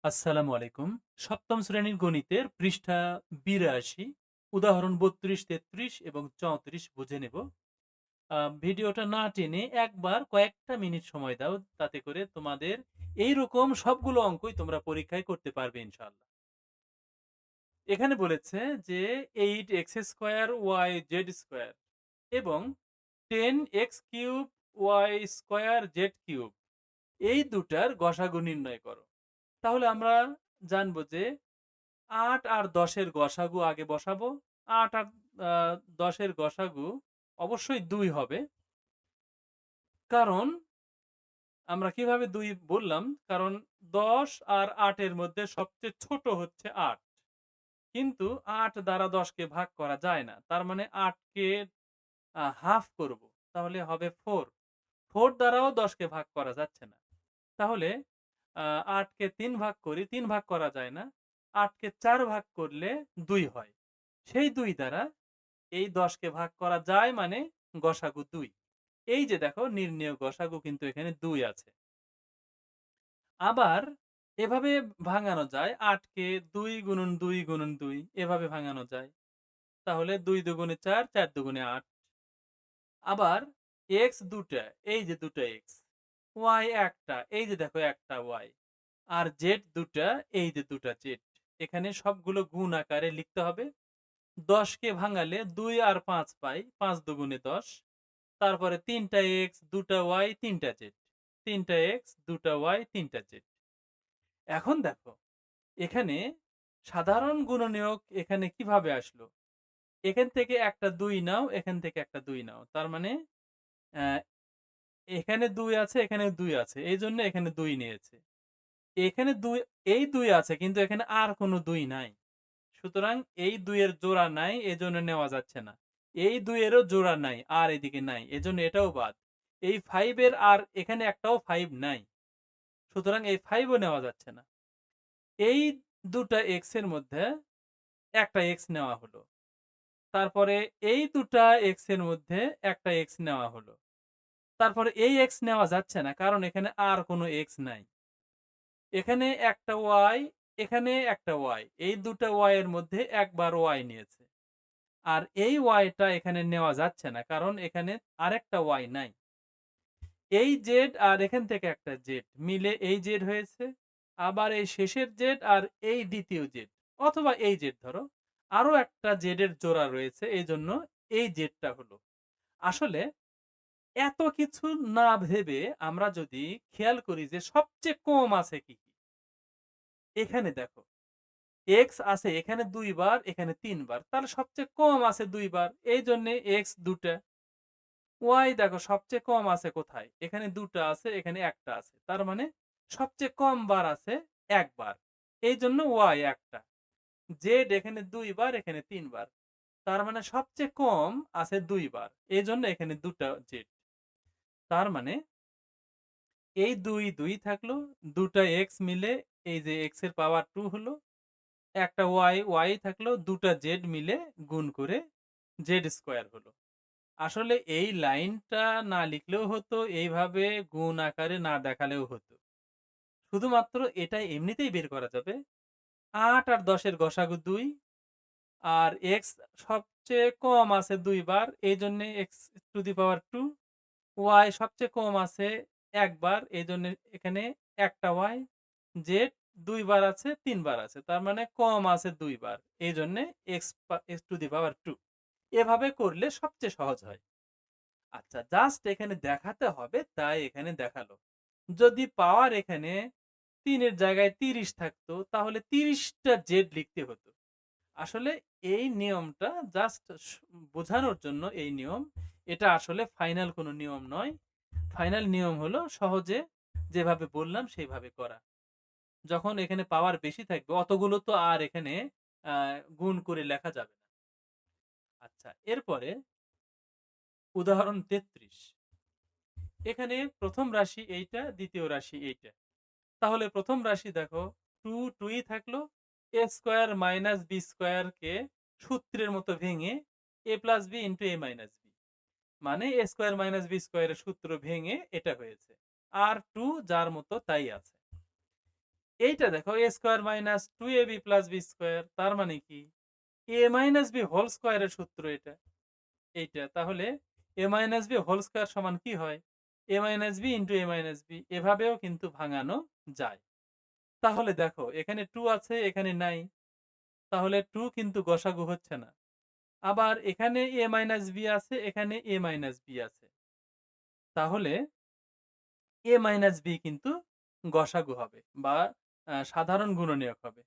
আসসালামু আলাইকুম। সপ্তম শ্রেণীর গণিতের পৃষ্ঠা ৮২, উদাহরণ ৩২, ৩৩ এবং ৩৪ বুঝে নেব। ভিডিওটা না টেনে একবার কয়েকটা মিনিট সময় দাও। তাতে করে তোমাদের এইরকম সবগুলো অঙ্কই তোমরা পরীক্ষায় করতে পারবে ইনশাআল্লাহ। এখানে বলেছে যে 8x² y z² এবং 10x³ y² z³ এই দুটার গসাগু নির্ণয় করো। তাহলে আমরা জানবো যে ৮ আর ১০ এর গসাগু আগে বসাবো। ৮ আর ১০ এর গসাগু অবশ্যই ২ হবে। কারণ আমরা কিভাবে ২ বললাম? কারণ ১০ আর ৮ এর মধ্যে সবচেয়ে ছোট হচ্ছে ৮। কিন্তু ৮ দ্বারা ১০ কে ভাগ করা যায় না। তার মানে ৮ কে হাফ করব। তাহলে হবে ৪। ৪ দ্বারাও ১০ কে ভাগ করা যাচ্ছে না। তাহলে আ ৮ কে ৩ ভাগ করি, ৩ ভাগ করা যায় না। ৮ কে ৪ ভাগ করলে ২ হয়। সেই ২ দ্বারা এই ১০ কে ভাগ করা যায় মানে গসাগু ২। এই যে দেখো নির্ণেয় গসাগু কিন্তু এখানে ২ আছে। আবার এভাবে ভাঙানো যায় ৮ কে ২ গুণন ২ গুণন ২ এভাবে ভাঙানো যায়। তাহলে ২ দুগুণে ৪, ৪ দুগুণে ৮। আবার এক্স দুটা, এই যে দুটা এক্স। ওয়াই একটা, এই যে দেখো একটা ওয়াই। আর জেড দুটা, এই যে দুটা জেড। এখানে সবগুলো গুণ আকারে লিখতে হবে। ১০ কে ভাঙালে ২ আর ৫ পাই। ৫ দুগুণে ১০। তারপরে ৩ টা এক্স, ২ টা ওয়াই, ৩ টা জেড। ৩ টা এক্স, ২ টা ওয়াই, ৩ টা জেড। এখন দেখো, এখানে সাধারণ গুণনীয়ক এখানে কিভাবে আসলো? এখান থেকে একটা ২ নাও, এখান থেকে একটা ২ নাও। তার মানে অ্যা এখানে ২ আছে, এখানে ২ আছে। এইজন্য এখানে ২ নিয়েছে। এখানে ২ এই ২ আছে কিন্তু এখানে আর কোন ২ নাই। সুতরাং এই ২ এর জোড়া নাই, এজন্য নেওয়া যাচ্ছে না। এই ২ এরও জোড়া নাই, আর এদিকে নাই। এজন্য এটাও বাদ। এই ৫ এর আর এখানে একটাও ৫ নাই। সুতরাং এই ৫ ও নেওয়া যাচ্ছে না। এই ২ টা এক্স এর মধ্যে একটা এক্স নেওয়া হলো। তারপরে এই ২ টা এক্স এর মধ্যে একটা এক্স নেওয়া হলো। তারপরে এই এক্স নেওয়া যাচ্ছে না। কারণ এখানে আর কোন এক্স নাই। এখানে একটা ওয়াই, এখানে একটা ওয়াই। এই ২ টা ওয়াই এর মধ্যে একবার ওয়াই নিয়েছে। আর এই ওয়াইটা এখানে নেওয়া যাচ্ছে না। কারণ এখানে আরেকটা ওয়াই নাই। এই জেড আর এখান থেকে একটা জেড মিলে এই জেড হয়েছে। আবার এই শেষের জেড আর এই দ্বিতীয় জেড অথবা এই জেড ধরো। আরো একটা জেডের জোড়া রয়েছে। এইজন্য এই জেডটা হলো। আসলে এত কিছু না ভেবে আমরা যদি খেয়াল করি যে সবচেয়ে কম আছে কি, কি? এখানে দেখো এক্স আছে এখানে ২ বার, এখানে ৩ বার। তাহলে সবচেয়ে কম আছে ২ বার। এইজন্যে এক্স ২ টা। ওয়াই দেখো সবচেয়ে কম আছে কোথায়? এখানে ২ টা আছে, এখানে ১ টা আছে। তার মানে সবচেয়ে কম বার আছে ১ বার। এইজন্য ওয়াই ১ টা। জেড এখানে ২ বার, এখানে ৩ বার। তার মানে সবচেয়ে কম আছে ২ বার। এজন্য এখানে ২ টা জেড। তার মানে এই ২, ২ থাকলো। ২ টা এক্স মিলে এই যে এক্স এর পাওয়ার 2 হলো। একটা ওয়াই, ওয়াই থাকলো। ২ টা জেড মিলে গুণ করে জেড স্কোয়ার হলো। আসলে এই লাইনটা না লিখলেও হতো, এইভাবে গুণ আকারে না দেখালেও হতো। শুধুমাত্র এটা এমনিতেই বের করা যাবে। ৮ আর ১০ এর গসাগু ২ আর এক্স সবচেয়ে কম আছে ২ বার। এইজন্যে x to the power 2 y সবচেয়ে কম আছে ১ বার। এইজন্য এখানে একটা ওয়াই। জেড ২ বার আছে, ৩ বার আছে। তার মানে কম আছে ২ বার। এইজন্যে এক্স টু দি পাওয়ার 2 এভাবে করলে সবচেয়ে সহজ হয়। আচ্ছা জাস্ট এখানে দেখাতে হবে তাই এখানে দেখালো। যদি পাওয়ার এখানে ৩ এর জায়গায় ৩০ থাকতো তাহলে ৩০ টা জেড লিখতে হতো। আসলে এই নিয়মটা জাস্ট বোঝানোর জন্য এই নিয়ম। এটা আসলে ফাইনাল কোনো নিয়ম নয়। ফাইনাল নিয়ম হলো সহজে যেভাবে বললাম সেভাবে করা। যখন এখানে পাওয়ার বেশি থাকবে অতগুলো তো আর এখানে আ গুণ করে লেখা যাবে না। আচ্ছা এরপরে উদাহরণ ৩৩। এখানে ১ম রাশি এইটা, দ্বিতীয় রাশি এইটা। তাহলে ১ম রাশি দেখো 2, 2 ই থাকলো। a square minus b square কে সূত্রের মতো ভেঙে a plus b into a minus b মানে a square minus b square এর সূত্র ভেঙে এটা হয়েছে। আর 2 যার মতো তাই আছে। এইটা দেখো a square minus 2ab plus b square, তার মানে কি a মাইনাস b হোল স্কয়ারের সূত্র এটা। এইটা তাহলে a minus b whole square সমান কি হয়? a minus b into a minus b, এভাবেও কিন্তু ভাঙানো যায়। তাহলে দেখো এখানে 2 আছে, এখানে নাই। তাহলে 2 কিন্তু গসাগু হচ্ছে না। আবার এখানে a মাইনাস b আছে, এখানে a মাইনাস b আছে। তাহলে a মাইনাস b কিন্তু গসাগু হবে বা সাধারণ গুণনীয়ক হবে।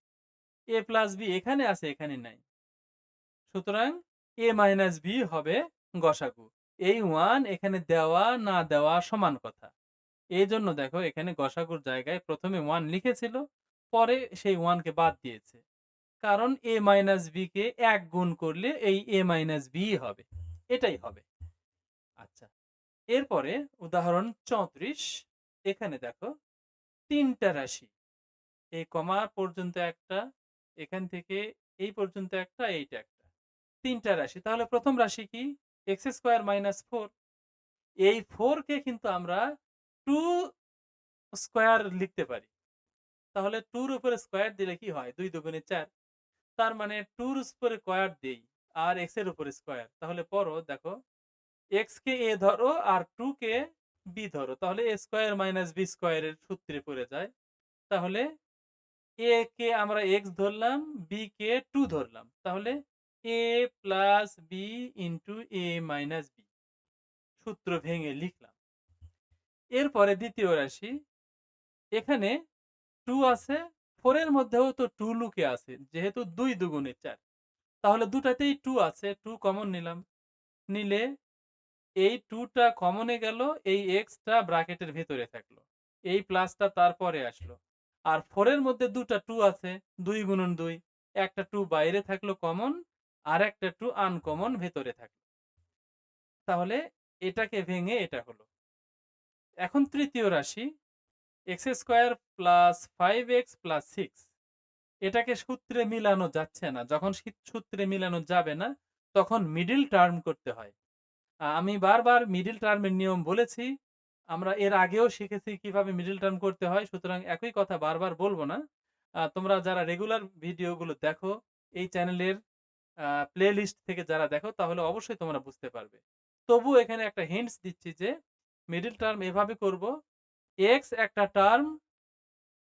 a প্লাস b এখানে আছে, এখানে নাই। সুতরাং a মাইনাস b হবে গসাগু। এই 1 এখানে দেওয়া না দেওয়া সমান কথা। এইজন্য দেখো এখানে গসাগুর জায়গায় ১ম এ 1 লিখেছিল, পরে সেই 1 কে বাদ দিয়েছে। কারণ a মাইনাস b কে ১ গুণ করলে এই a মাইনাস b হবে। এটাই হবে। আচ্ছা, এরপরে উদাহরণ ৩৪। এখানে দেখো ৩ টা রাশি। এই কমা পর্যন্ত একটা, এখান থেকে এই পর্যন্ত একটা, এইটা একটা। ৩ টা রাশি। তাহলে প্রথম রাশি কি? x square minus 4। এই 4 কে কিন্তু আমরা 2 স্কয়ার লিখতে পারি। তাহলে 2 র উপরে স্কয়ার দিলে কি হয়? ২ দুগুণে ৪। তার মানে 2 র উপরে স্কয়ার দেই আর x এর উপরে স্কয়ার। তাহলে পড়ো দেখো, x কে a ধরো আর 2 কে b ধরো। তাহলে a square minus b square এর সূত্রে পড়ে যায়। তাহলে a কে আমরা x ধরলাম, b কে 2 ধরলাম। তাহলে a plus b into a minus b, সূত্র ভেঙে লিখলাম। এরপরে দ্বিতীয় রাশি। এখানে 2 আছে, 4 এর মধ্যেও তো 2 লুকে আছে। যেহেতু ২ দুগুণে ৪। তাহলে দুটাতেই 2 আছে, 2 কমন নিলাম। নিলে এই 2 টা কমনে গেল, এই x টা ব্র্যাকেটের ভেতরে থাকলো। এই প্লাসটা তারপরে আসলো। আর 4 এর মধ্যে ২ টা 2 আছে, ২ গুণন ২। একটা 2 বাইরে থাকলো কমন, আরেকটা 2 আনকমন ভেতরে থাকলো। তাহলে এটাকে ভেঙে এটা হলো। এখন তৃতীয় রাশি x square plus 5x plus 6। এটাকে সূত্রে মিলানো যাচ্ছে না। যখন সূত্রে মিলানো যাবে না, তখন মিডল টার্ম করতে হয়। আমি বারবার মিডল টার্মের নিয়ম বলেছি। আমরা এর আগেও শিখেছি কিভাবে মিডল টার্ম করতে হয়। সুতরাং একই কথা বারবার বলব না। তোমরা যারা রেগুলার ভিডিওগুলো দেখো, এই চ্যানেলের প্লেলিস্ট থেকে যারা দেখো, তাহলে অবশ্যই তোমরা বুঝতে পারবে। তবুও এখানে একটা হিন্টস দিচ্ছি যে মিডল টার্ম এভাবে করব। x একটা টার্ম,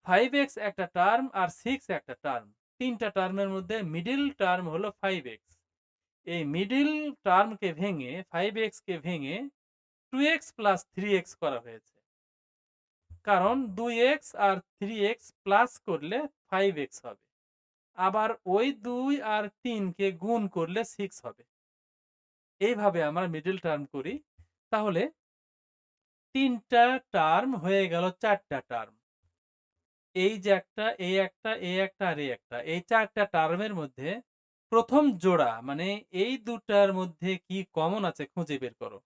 5x একটা টার্ম আর 6 একটা টার্ম। ৩ টা টার্মের মধ্যে মিডল টার্ম হলো 5x। এই মিডল টার্মকে ভেঙে 5x কে ভেঙে 2x প্লাস 3x করা হয়েছে। কারণ 2x আর 3x প্লাস করলে 5x হবে। আবার ওই ২ আর ৩ কে গুণ করলে 6 হবে। এইভাবে আমরা মিডল টার্ম করি। তাহলে ৩ টা টার্ম হয়ে গেল ৪ টা টার্ম। এই যে একটা, এই একটা, এই একটা আর এই একটা। এই ৪ টা টার্মের মধ্যে ১ম জোড়া মানে এই ২ টার মধ্যে কি কমন আছে খুঁজে বের করো।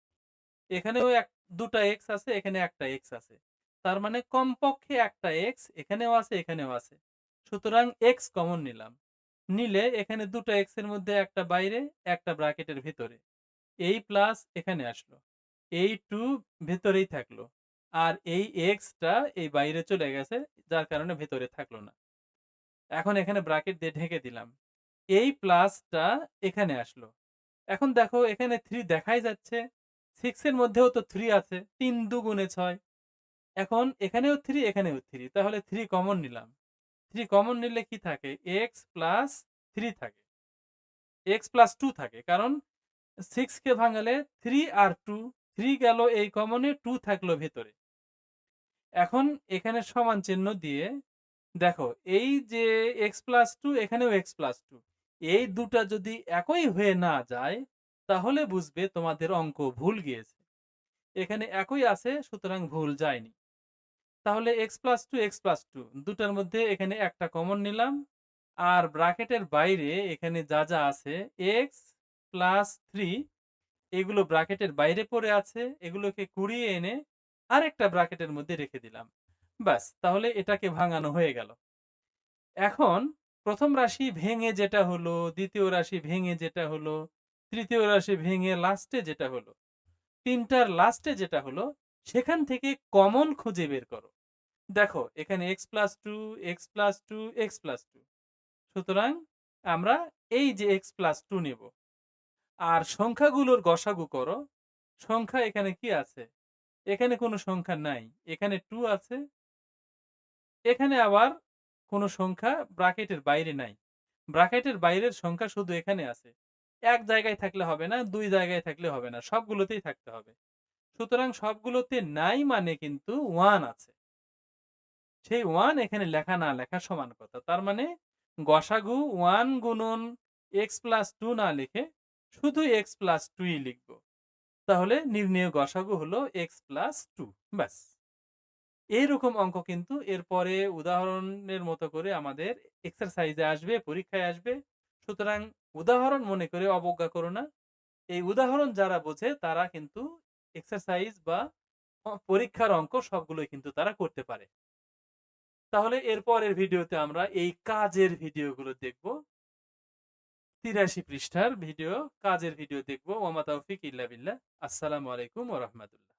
এখানেও ২ টা x আছে, এখানে ১ টা x আছে। তার মানে কমপক্ষে ১ টা x এখানেও আছে, এখানেও আছে। সুতরাং x কমন নিলাম। নিলে এখানে ২ টা x এর মধ্যে একটা বাইরে, একটা ব্র্যাকেটের ভিতরে। এই প্লাস এখানে আসলো। এই 2 ভেতরেই থাকলো। আর এই x টা এই বাইরে চলে গেছে, যার কারণে ভেতরে থাকলো না। এখন এখানে ব্র্যাকেট দিয়ে ঢেকে দিলাম। এই প্লাসটা এখানে আসলো। এখন দেখো এখানে 3 দেখাই যাচ্ছে। 6 এর মধ্যেও তো 3 আছে। ৩ দুগুণে ৬। এখন এখানেও 3, এখানেও 3। তাহলে 3 কমন নিলাম। 3 কমন নিলে কি থাকে? x প্লাস 3 থাকে। x প্লাস 2 থাকে। কারণ 6 কে ভাঙালে 3 আর 2, 3 গেল এই কমনে, 2 থাকলো ভেতরে। এখন এখানে সমান চিহ্ন দিয়ে দেখো, এই যে x প্লাস 2, এখানেও x প্লাস 2। এই দুটা যদি একই হয়ে না যায়, তাহলে বুঝবে তোমাদের অঙ্ক ভুল গিয়েছে। এখানে একই আছে, সুতরাং ভুল যায়নি। তাহলে x প্লাস 2, x প্লাস 2 দুটার মধ্যে এখানে একটা কমন নিলাম। আর ব্র্যাকেটের বাইরে এখানে যা, যা আছে x প্লাস 3, এগুলো ব্র্যাকেটের বাইরে পড়ে আছে। এগুলোকে কুড়িয়ে এনে আরেকটা ব্র্যাকেটের মধ্যে রেখে দিলাম। ব্যাস, তাহলে এটাকে ভাঙানো হয়ে গেল। এখন ১ম রাশি ভেঙে যেটা হলো, দ্বিতীয় রাশি ভেঙে যেটা হলো, তৃতীয় রাশি ভেঙে লাস্টে যেটা হলো, ৩ টার লাস্টে যেটা হলো, সেখান থেকে কমন খুঁজে বের করো। দেখো এখানে x+2, x+2, x+2 সুতরাং আমরা এই যে x+2 নেব। আর সংখ্যাগুলোর গসাগু করো। সংখ্যা এখানে কি আছে? এখানে কোনো সংখ্যা নাই। এখানে 2 আছে। এখানে আবার কোনো সংখ্যা ব্র্যাকেটের বাইরে নাই। ব্র্যাকেটের বাইরের সংখ্যা শুধু এখানে আছে। এক জায়গায় থাকলে হবে না, ২ জায়গায় থাকলে হবে না। সবগুলোতেই থাকতে হবে। সুতরাং সবগুলোতে নাই মানে কিন্তু 1 আছে। সেই 1 এখানে লেখা না লেখা সমান কথা। তার মানে গসাগু 1 গুণন x+2 না লিখে শুধু x+2 ই লিখব। তাহলে নির্ণেয় গসাগু হলো x+2 ব্যাস। এইরকম অঙ্ক কিন্তু এরপরে উদাহরণের মতো করে আমাদের এক্সারসাইজে আসবে, পরীক্ষায় আসবে। সুতরাং উদাহরণ মনে করে অবজ্ঞা করো না। এই উদাহরণ যারা বোঝে তারা কিন্তু এক্সারসাইজ বা পরীক্ষার অঙ্ক সবগুলোই কিন্তু তারা করতে পারে। তাহলে এরপরের ভিডিওতে আমরা এই কাজের ভিডিওগুলো দেখব। ৮৩ পৃষ্ঠার ভিডিও, কাজের ভিডিও দেখব। ওয়া মা তাওফিক ইল্লা বিল্লাহ। আসসালামু আলাইকুম ওয়া রাহমাতুল্লাহ।